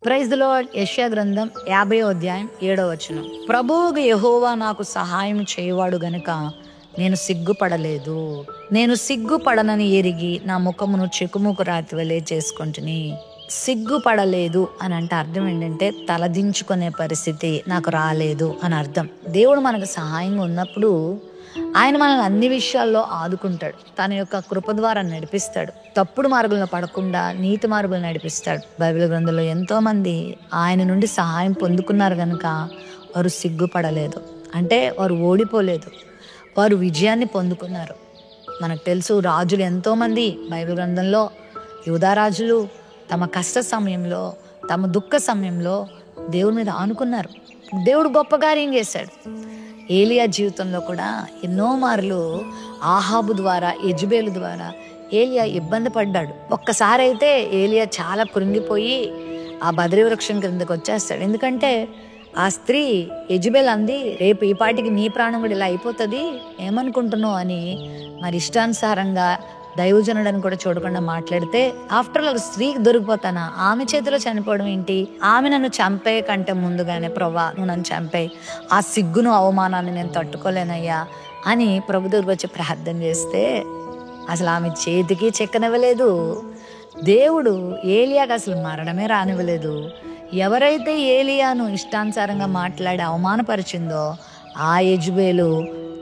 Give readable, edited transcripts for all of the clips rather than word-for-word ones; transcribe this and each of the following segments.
Praise the lord. యెషయా గ్రంథం 50వ అధ్యాయం 7వ వచనం. ప్రభువుకు యెహోవా నాకు సహాయం చేయవాడు గనుక నేను సిగ్గుపడలేదు. నేను సిగ్గుపడనని ఎరిగి నా ముఖమును చెకుముకు రాతి వలె చేసుకుంటుని. సిగ్గుపడలేదు అని అంటే అర్థం ఏంటంటే తలదించుకునే పరిస్థితి నాకు రాలేదు అని అర్థం. దేవుడు మనకు సహాయంగా ఉన్నప్పుడు ఆయన మనల్ని అన్ని విషయాల్లో ఆదుకుంటాడు. తన యొక్క కృప ద్వారా నడిపిస్తాడు. తప్పుడు మార్గంలో పడకుండా నీతి మార్గంలో నడిపిస్తాడు. బైబిల్ గ్రంథంలో ఎంతో మంది ఆయన నుండి సహాయం పొందుకున్నారు కనుక వారు సిగ్గుపడలేదు. అంటే వారు ఓడిపోలేదు, వారు విజయాన్ని పొందుకున్నారు. మనకు తెలుసు రాజులు ఎంతో మంది బైబిల్ గ్రంథంలో, యూదా రాజులు తమ కష్ట సమయంలో, తమ దుఃఖ సమయంలో దేవుడి మీద ఆనుకున్నారు. దేవుడు గొప్ప కార్యం చేశాడు. ఏలియా జీవితంలో కూడా ఎన్నో మార్లు ఆహాబు ద్వారా, యెజబెలు ద్వారా ఏలియా ఇబ్బంది పడ్డాడు. ఒక్కసారి అయితే ఏలియా చాలా కృంగిపోయి ఆ బద్రి వృక్షం కిందకు వచ్చేస్తాడు. ఎందుకంటే ఆ స్త్రీ యెజబెల్ అంది, రేపు ఈ పాటికి నీ ప్రాణం కూడా ఇలా అయిపోతుంది, ఏమనుకుంటున్నావు అని మరి ఇష్టానుసారంగా దైవజనుడని కూడా చూడకుండా మాట్లాడితే, ఆఫ్టర్ ఆల్ స్త్రీకి దొరికిపోతానా, ఆమె చేతిలో చనిపోవడం ఏంటి, ఆమె నన్ను చంపే కంటే ముందుగానే ప్రభా నువ్వు నన్ను చంపే, ఆ సిగ్గును అవమానాన్ని నేను తట్టుకోలేనయ్యా అని ప్రభు దగ్గరికి వచ్చి ప్రార్థన చేస్తే అసలు ఆమె చేతికి చెక్కనివ్వలేదు. దేవుడు ఏలియాకి అసలు మరణమే రానివ్వలేదు. ఎవరైతే ఏలియాను ఇష్టానుసారంగా మాట్లాడి అవమానపరిచిందో ఆ యెజబెలు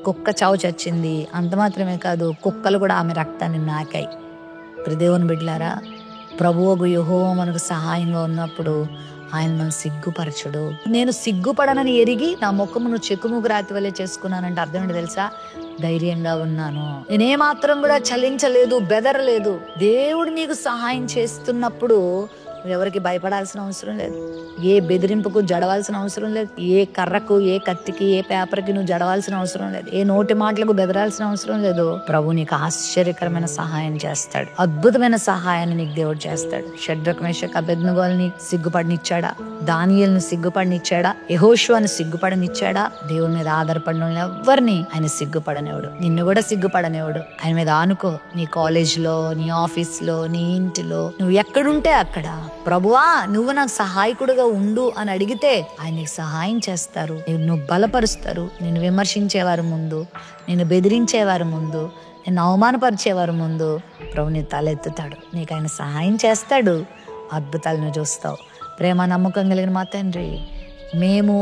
కుక్క చావు చచ్చింది. అంత మాత్రమే కాదు, కుక్కలు కూడా ఆమె రక్తాన్ని నాకాయి. దేవుని బిడ్డలారా, ప్రభువుకు యెహోవా మనకు సహాయంగా ఉన్నప్పుడు ఆయన మనం సిగ్గుపరచడు. నేను సిగ్గుపడనని ఎరిగి నా ముఖమును చెకుముకు రాతి వలె చేసుకున్నానంటే అర్థం ఏంటి తెలుసా? ధైర్యంగా ఉన్నాను, నేనేమాత్రం కూడా చలించలేదు, బెదరలేదు. దేవుడు నీకు సహాయం చేస్తున్నప్పుడు ఎవరికి భయపడాల్సిన అవసరం లేదు. ఏ బెదిరింపుకు జడవాల్సిన అవసరం లేదు. ఏ కర్రకు, ఏ కత్తికి, ఏ పేపర్కి నువ్వు జడవాల్సిన అవసరం లేదు. ఏ నోటి మాటలకు బెదరాల్సిన అవసరం లేదు. ప్రభు నీకు ఆశ్చర్యకరమైన సహాయం చేస్తాడు. అద్భుతమైన సహాయాన్ని నీకు దేవుడు చేస్తాడు. షడ్రక్ మేషక్ అబేద్నెగోల్ని సిగ్గుపడినిచ్చాడా? దానియేలుని సిగ్గుపడినిచ్చాడా? యెహోషువని సిగ్గుపడినిచ్చాడా? దేవుని మీద ఆధారపడిన ఎవరిని ఆయన సిగ్గుపడనివ్వడు. నిన్ను కూడా సిగ్గుపడనివ్వడు. ఆయన మీద ఆనుకో. నీ కాలేజ్లో, నీ ఆఫీస్లో, నీ ఇంటిలో, నువ్వు ఎక్కడుంటే అక్కడ ప్రభువా నువ్వు నాకు సహాయకుడుగా ఉండు అని అడిగితే ఆయన నీకు సహాయం చేస్తారు. నువ్వు బలపరుస్తారు. నేను విమర్శించేవారు ముందు, నేను బెదిరించేవారు ముందు, నేను అవమానపరిచేవారు ముందు ప్రభు నీ తలెత్తుతాడు. నీకు ఆయన సహాయం చేస్తాడు. అద్భుతాలను చూస్తావు. ప్రేమ నమ్మకం కలిగిన మా తండ్రి, మేము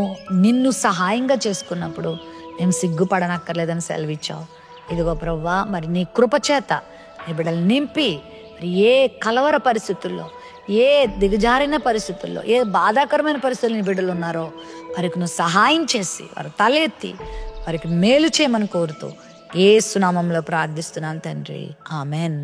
నిన్ను సహాయంగా చేసుకున్నప్పుడు మేము సిగ్గుపడనక్కర్లేదని సెలవిచ్చావు. ఇదిగో ప్రభువా, మరి నీ కృపచేత నీ బిడ్డలు నింపి, మరి ఏ కలవర పరిస్థితుల్లో, ఏ దిగజారిన పరిస్థితుల్లో, ఏ బాధాకరమైన పరిస్థితుల్లో నీ బిడ్డలు ఉన్నారో వారికి నువ్వు సహాయం చేసి వారు తలెత్తి వారికి మేలు చేయమని కోరుతూ యేసు నామములో ప్రార్థిస్తున్నాను తండ్రి. ఆమెన్.